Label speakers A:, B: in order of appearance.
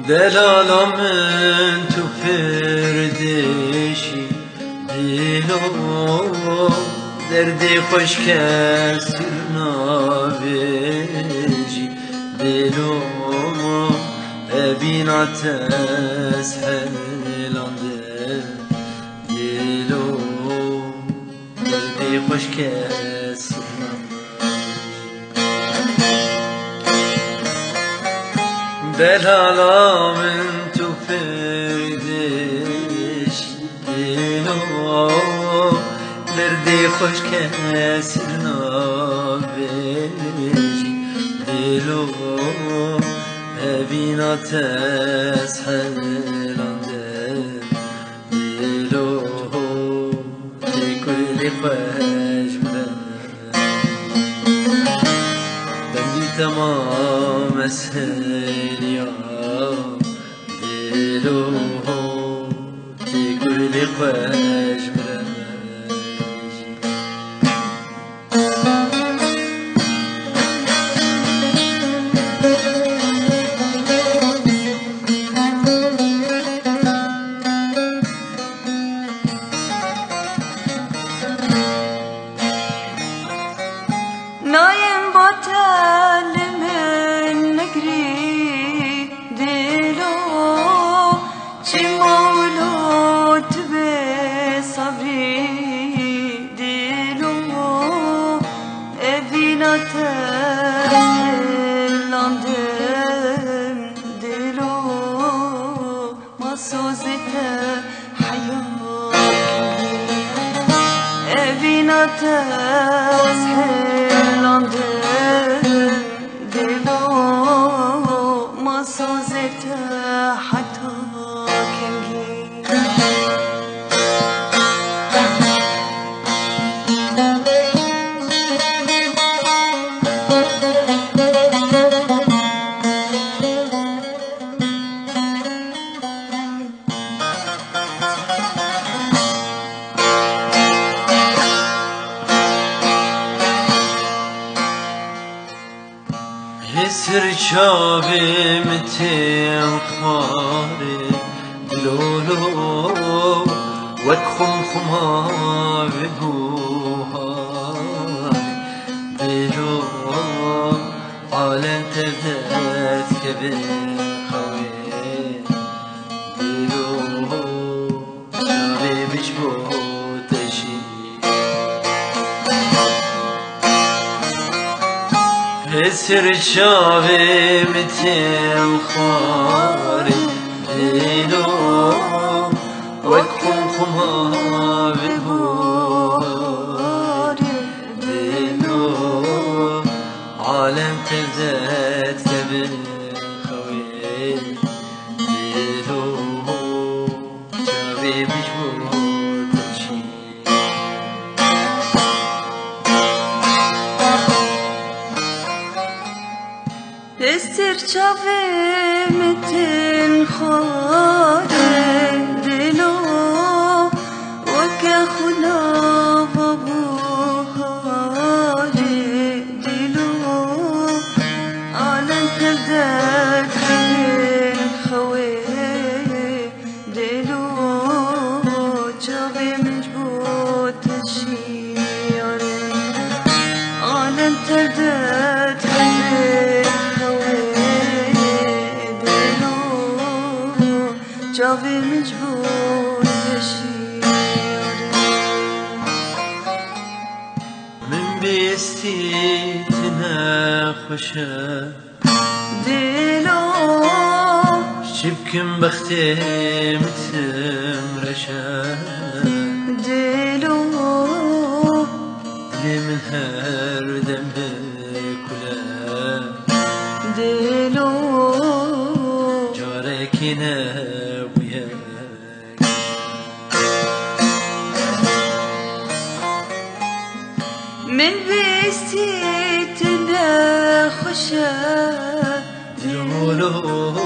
A: دلالا من تو پردشی دلو دردی خوش کسی نابیجی دلو بینات اسهلانده دلو دردی خوش کسی دلالا من تو پردش دلو دردی خوش کسی نابیجی دلو بینات اسهلانده دلو تکلی خوش بندی تمام اسهلیا دلو تکلی خوش
B: نایم با تل من نگری دلو چی مولود به صبری دلو بینات لندن دلو ما سوزت حياتي بینات حتى كنجي
A: هسر شابي متين خاري دلولو وكخم خما بقوها دلو عالم تبدأت كبير خوي دلو شابي مجبوط تشي هسر شابي متين خاري دلو وكم خما بهاري دلو عالم تبدأت كبير خوي دلو شابي مجبور تمشي
B: استرچاوه متن خاره دلو وکه خلا بابوهاره دلو عالم تبدأ كبير خوي دلو جاوه مجبور تشياره عالم تبدأ كبير جاوی مجبور
A: من بیستی تنخوشه
B: دلو
A: شبكم بختي متمرشة
B: دلو
A: لي من هر دم كلها
B: دلو
A: جارك نبوياك
B: من بيستي تنخوشه
A: دلولو